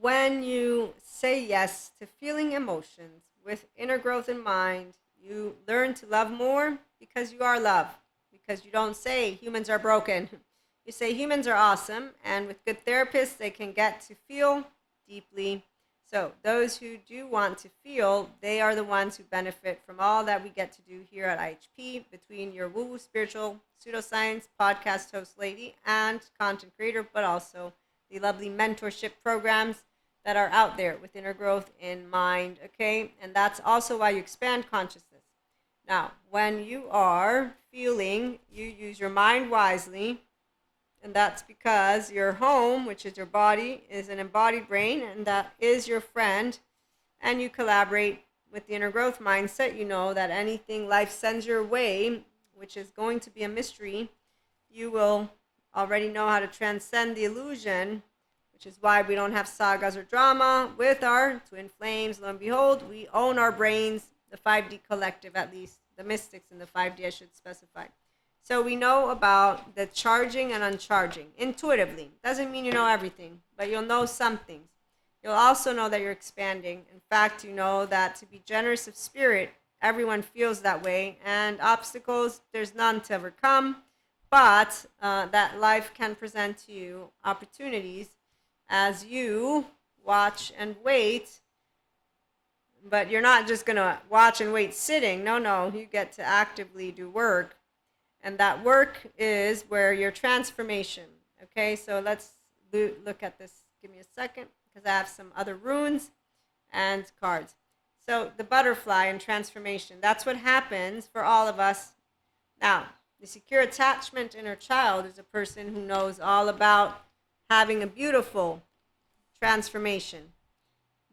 When you say yes to feeling emotions with inner growth in mind, you learn to love more because you are love. Because you don't say humans are broken. You say humans are awesome, and with good therapists, they can get to feel deeply. So, those who do want to feel, they are the ones who benefit from all that we get to do here at IHP between your woo woo spiritual pseudoscience podcast host lady and content creator, but also the lovely mentorship programs that are out there with inner growth in mind, okay? And that's also why you expand consciousness. Now, when you are feeling, you use your mind wisely, and that's because your home, which is your body, is an embodied brain, and that is your friend, and you collaborate with the inner growth mindset. You know that anything life sends your way, which is going to be a mystery, you will already know how to transcend the illusion, which is why we don't have sagas or drama with our twin flames. Lo and behold, we own our brains, the 5D collective, at least, the mystics in the 5D, I should specify. So we know about the charging and uncharging intuitively. Doesn't mean you know everything, but you'll know some things. You'll also know that you're expanding. In fact, you know that to be generous of spirit, everyone feels that way, and obstacles, there's none to overcome, but that life can present to you opportunities as you watch and wait. But you're not just going to watch and wait sitting. No, no, you get to actively do work. And that work is where your transformation. Okay, so let's look at this. Give me a second because I have some other runes and cards. So the butterfly and transformation. That's what happens for all of us. Now, the secure attachment inner child is a person who knows all about having a beautiful transformation.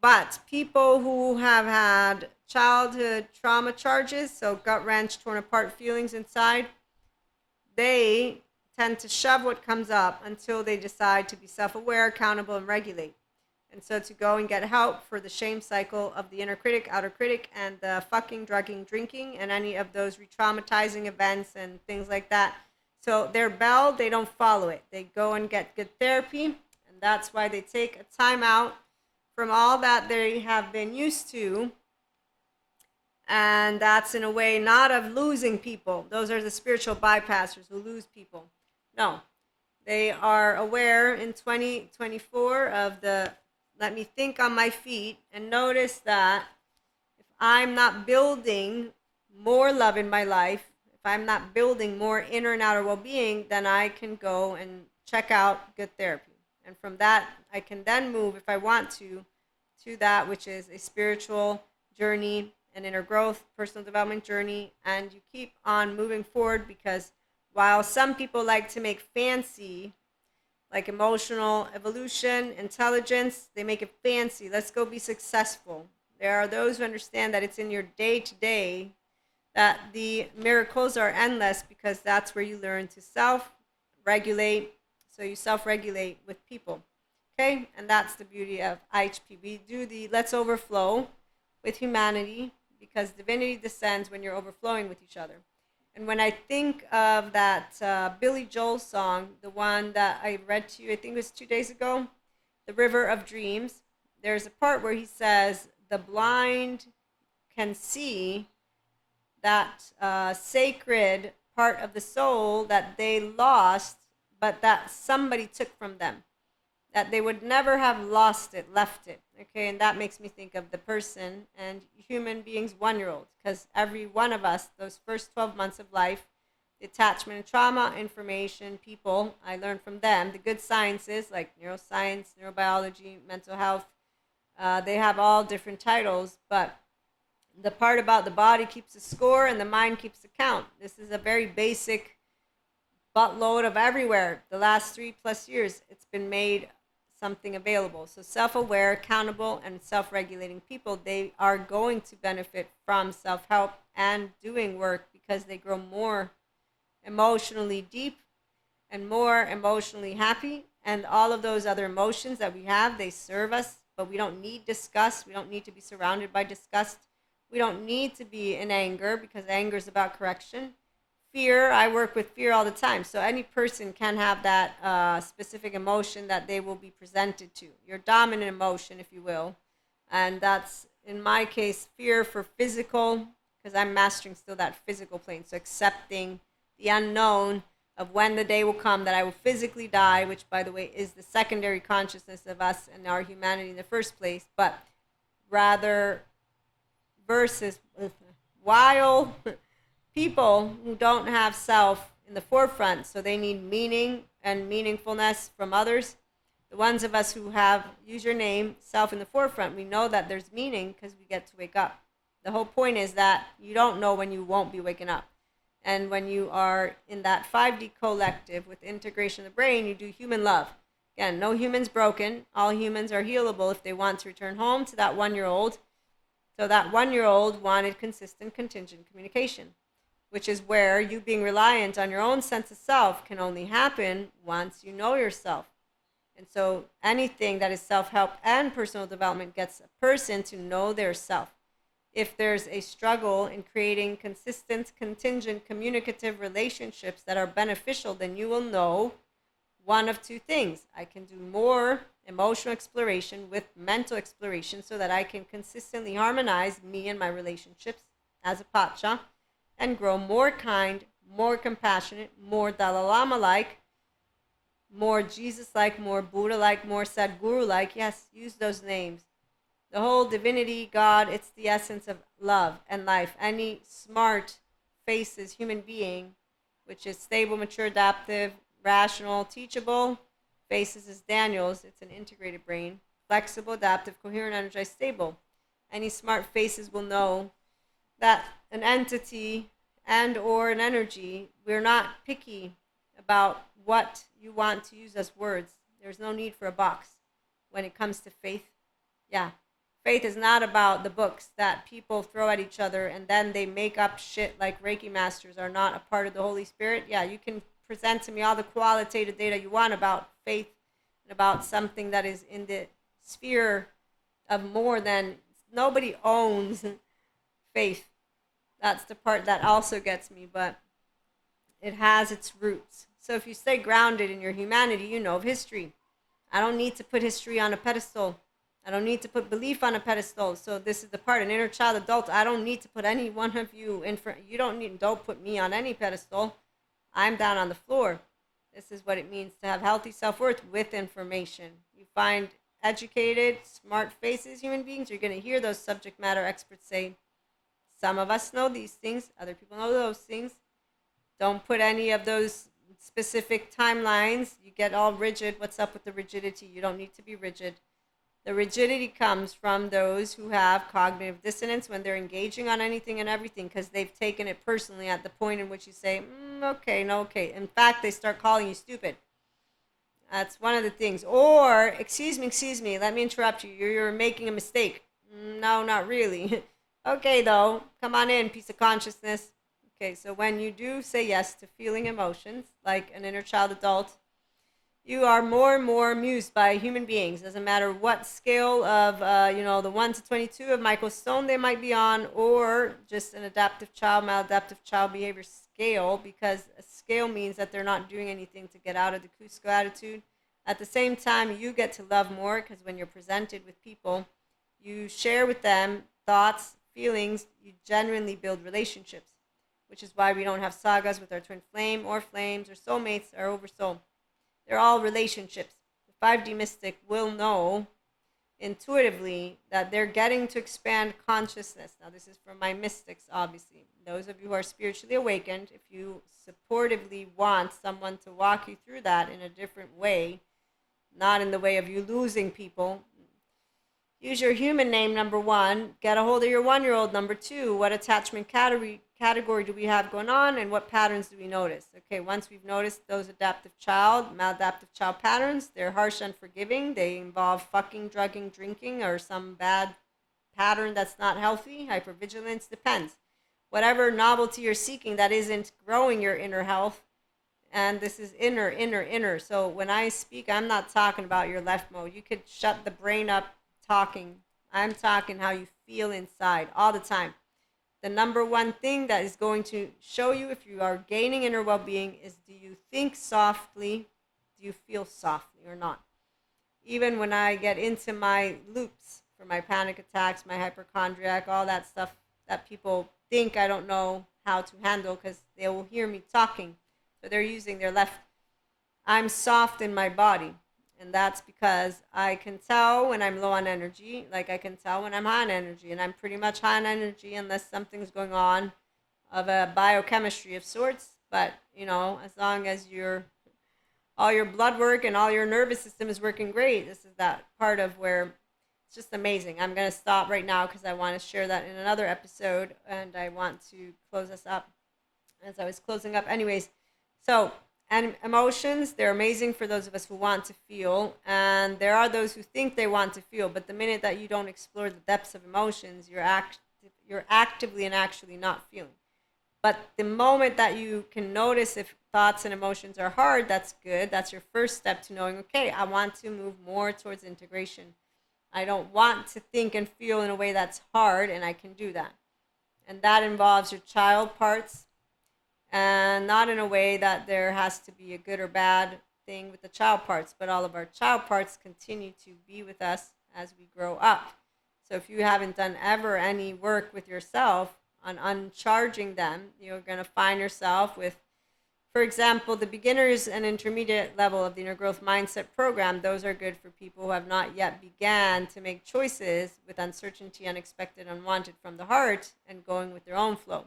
But people who have had childhood trauma charges, so gut wrench, torn apart feelings inside, they tend to shove what comes up until they decide to be self-aware, accountable, and regulate. And so to go and get help for the shame cycle of the inner critic, outer critic, and the fucking, drugging, drinking, and any of those re-traumatizing events and things like that. So their bell, they don't follow it. They go and get good therapy, and that's why they take a time out from all that they have been used to. And that's in a way not of losing people. Those are the spiritual bypassers who lose people. No, they are aware in 2024 of the let me think on my feet and notice that if I'm not building more love in my life, if I'm not building more inner and outer well-being, then I can go and check out good therapy. And from that, I can then move, if I want to that which is a spiritual journey, an inner growth, personal development journey, and you keep on moving forward because while some people like to make fancy like emotional evolution, intelligence, they make it fancy. Let's go be successful. There are those who understand that it's in your day to day that the miracles are endless because that's where you learn to self regulate. So you self regulate with people. Okay? And that's the beauty of IHP. We do the let's overflow with humanity because divinity descends when you're overflowing with each other. And when I think of that Billy Joel song, the one that I read to you, I think it was 2 days ago, The River of Dreams, there's a part where he says, the blind can see that sacred part of the soul that they lost, but that somebody took from them. That they would never have lost it, left it. Okay, and that makes me think of the person and human beings 1-year-olds, because every one of us, those first 12 months of life, the attachment and trauma information, people, I learned from them. The good sciences like neuroscience, neurobiology, mental health, they have all different titles, but the part about the body keeps a score and the mind keeps a count. This is a very basic buttload of everywhere. The last 3+ years, it's been made something available. So self-aware, accountable, and self-regulating people, they are going to benefit from self-help and doing work because they grow more emotionally deep and more emotionally happy. And all of those other emotions that we have, they serve us, but we don't need disgust. We don't need to be surrounded by disgust. We don't need to be in anger because anger is about correction. fear, I work with fear all the time. So any person can have that specific emotion that they will be presented to, your dominant emotion, if you will. And that's, in my case, fear for physical, because I'm mastering still that physical plane. So accepting the unknown of when the day will come that I will physically die, which, by the way, is the secondary consciousness of us and our humanity in the first place. But rather, versus while people who don't have self in the forefront, so they need meaning and meaningfulness from others. The ones of us who have, use your name, self in the forefront, we know that there's meaning because we get to wake up. The whole point is that you don't know when you won't be waking up. And when you are in that 5D collective with integration of the brain, you do human love. Again, no human's broken. All humans are healable if they want to return home to that 1-year-old. So that 1-year-old wanted consistent contingent communication, which is where you being reliant on your own sense of self can only happen once you know yourself. And so anything that is self-help and personal development gets a person to know their self. If there's a struggle in creating consistent, contingent, communicative relationships that are beneficial, then you will know one of two things. I can do more emotional exploration with mental exploration so that I can consistently harmonize me and my relationships as a Pacha and grow more kind, more compassionate, more Dalai Lama-like, more Jesus-like, more Buddha-like, more Sadhguru-like. Yes, use those names. The whole divinity, God, it's the essence of love and life. Any smart, faces, human being, which is stable, mature, adaptive, rational, teachable, faces is Daniel's. It's an integrated brain. Flexible, adaptive, coherent, energized, stable. Any smart faces will know that an entity and or an energy, we're not picky about what you want to use as words. There's no need for a box when it comes to faith. Yeah. Faith is not about the books that people throw at each other and then they make up shit like Reiki masters are not a part of the Holy Spirit. Yeah, you can present to me all the qualitative data you want about faith and about something that is in the sphere of more than, nobody owns faith. That's the part that also gets me, but it has its roots. So if you stay grounded in your humanity, you know of history. I don't need to put history on a pedestal. I don't need to put belief on a pedestal. So this is the part, an inner child adult. I don't need to put any one of you in front. You don't put me on any pedestal. I'm down on the floor. This is what it means to have healthy self-worth with information. You find educated, smart faces, human beings, you're going to hear those subject matter experts say, some of us know these things, other people know those things. Don't put any of those specific timelines. You get all rigid. What's up with the rigidity? You don't need to be rigid. The rigidity comes from those who have cognitive dissonance when they're engaging on anything and everything because they've taken it personally at the point in which you say, okay, no, okay. In fact, they start calling you stupid. That's one of the things. Or, excuse me, let me interrupt you. You're making a mistake. No, not really. Okay, though, come on in, piece of consciousness. Okay, so when you do say yes to feeling emotions, like an inner child adult, you are more and more amused by human beings. Doesn't matter what scale of, the 1 to 22 of Michael Stone they might be on, or just an adaptive child, maladaptive child behavior scale, because a scale means that they're not doing anything to get out of the Cusco attitude. At the same time, you get to love more, because when you're presented with people, you share with them thoughts, feelings, you genuinely build relationships, which is why we don't have sagas with our twin flame or flames or soulmates or oversoul. They're all relationships. The 5D mystic will know intuitively that they're getting to expand consciousness. Now, this is from my mystics, obviously. Those of you who are spiritually awakened, if you supportively want someone to walk you through that in a different way, not in the way of you losing people, use your human name, number one. Get a hold of your 1-year-old, number two. What attachment category do we have going on, and what patterns do we notice? Okay, once we've noticed those adaptive child, maladaptive child patterns, they're harsh, unforgiving. They involve fucking, drugging, drinking, or some bad pattern that's not healthy. Hypervigilance, depends. Whatever novelty you're seeking that isn't growing your inner health, and this is inner. So when I speak, I'm not talking about your left mode. You could shut the brain up talking. I'm talking how you feel inside all the time. the number one thing that is going to show you if you are gaining inner well-being is, do you think softly? Do you feel softly or not? Even when I get into my loops for my panic attacks, my hypochondriac, all that stuff that people think I don't know how to handle because they will hear me talking. So they're using their left. I'm soft in my body. And that's because I can tell when I'm low on energy, like I can tell when I'm high on energy. And I'm pretty much high on energy unless something's going on of a biochemistry of sorts. But, as long as all your blood work and all your nervous system is working great, this is that part of where it's just amazing. I'm going to stop right now because I want to share that in another episode. And I want to close us up as I was closing up. Anyways, so, and emotions, they're amazing for those of us who want to feel. And there are those who think they want to feel. But the minute that you don't explore the depths of emotions, you're actively and actually not feeling. But the moment that you can notice if thoughts and emotions are hard, that's good. That's your first step to knowing, okay, I want to move more towards integration. I don't want to think and feel in a way that's hard, and I can do that. And that involves your child parts, and not in a way that there has to be a good or bad thing with the child parts, but all of our child parts continue to be with us as we grow up. So if you haven't done ever any work with yourself on uncharging them, you're going to find yourself with, for example, the beginners and intermediate level of the inner growth mindset program. Those are good for people who have not yet began to make choices with uncertainty, unexpected, unwanted from the heart, and going with their own flow.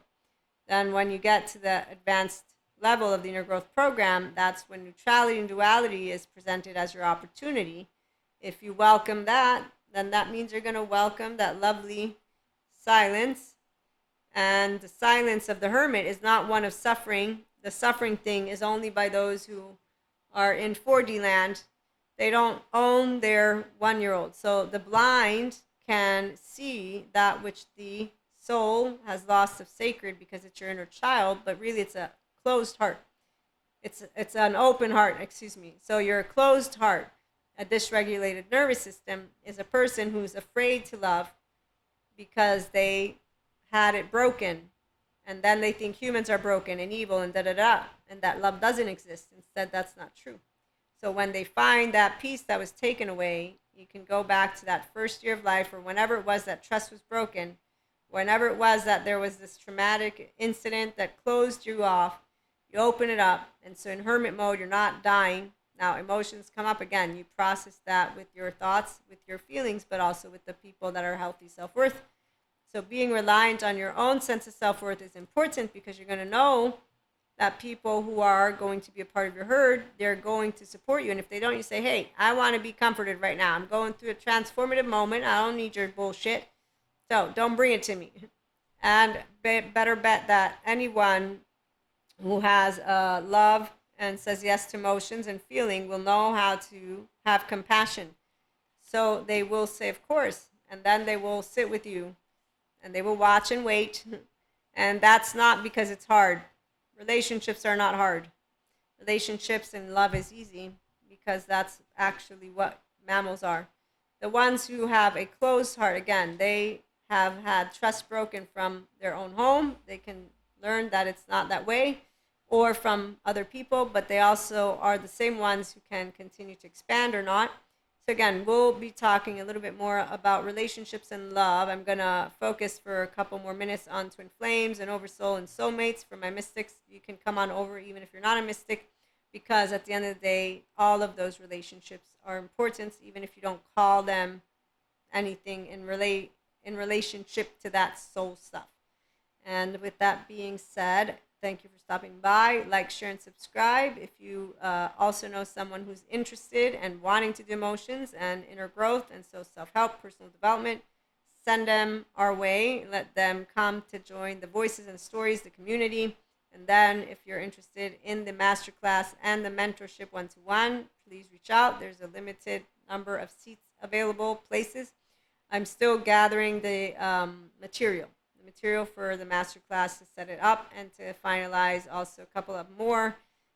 Then when you get to the advanced level of the inner growth program, that's when neutrality and duality is presented as your opportunity. If you welcome that, then that means you're going to welcome that lovely silence. And the silence of the hermit is not one of suffering. The suffering thing is only by those who are in 4D land. They don't own their 1-year-old. So the blind can see that which the soul has lost of sacred because it's your inner child, but really it's a closed heart. It's an open heart, excuse me. So your closed heart, a dysregulated nervous system, is a person who's afraid to love because they had it broken, and then they think humans are broken and evil and da-da-da, and that love doesn't exist. Instead, that's not true. So when they find that piece that was taken away, you can go back to that first year of life, or whenever it was that trust was broken, whenever it was that there was this traumatic incident that closed you off, you open it up. And so in hermit mode, you're not dying. Now, emotions come up again. You process that with your thoughts, with your feelings, but also with the people that are healthy self-worth. So being reliant on your own sense of self-worth is important, because you're going to know that people who are going to be a part of your herd, they're going to support you. And if they don't, you say, hey, I want to be comforted right now. I'm going through a transformative moment. I don't need your bullshit. So don't bring it to me. And better bet that anyone who has love and says yes to emotions and feeling will know how to have compassion. So they will say, of course, and then they will sit with you and they will watch and wait. And that's not because it's hard. Relationships are not hard. Relationships and love is easy, because that's actually what mammals are. The ones who have a closed heart, again, they have had trust broken from their own home. They can learn that it's not that way, or from other people, but they also are the same ones who can continue to expand or not. So again, we'll be talking a little bit more about relationships and love. I'm going to focus for a couple more minutes on twin flames and oversoul and soulmates. For my mystics, you can come on over even if you're not a mystic, because at the end of the day, all of those relationships are important, even if you don't call them anything in relationship to that soul stuff. And with that being said, thank you for stopping by. Like, share, and subscribe. If you also know someone who's interested and wanting to do emotions and inner growth, and so self-help, personal development, send them our way. Let them come to join the Voices and Stories, the community. And then if you're interested in the masterclass and the mentorship one-to-one, please reach out. There's a limited number of seats available, places. I'm still gathering the material for the masterclass to set it up and to finalize also a couple of more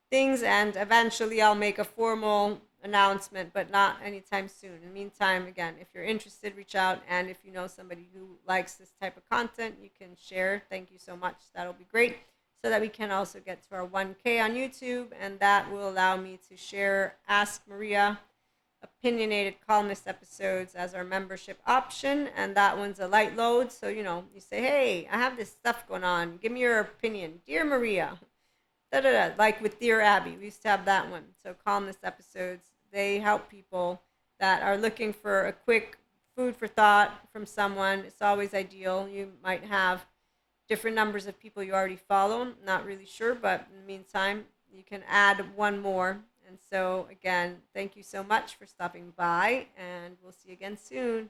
things. And eventually I'll make a formal announcement, but not anytime soon. In the meantime, again, if you're interested, reach out. And if you know somebody who likes this type of content, you can share. Thank you so much. That'll be great. So that we can also get to our 1K on YouTube. And that will allow me to share Ask Maria opinionated columnist episodes as our membership option. And that one's a light load. So, you know, you say, hey, I have this stuff going on. Give me your opinion. Dear Maria, da da da, like with Dear Abby. We used to have that one. So columnist episodes, they help people that are looking for a quick food for thought from someone. It's always ideal. You might have different numbers of people you already follow. Not really sure, but in the meantime, you can add one more. And so again, thank you so much for stopping by, and we'll see you again soon.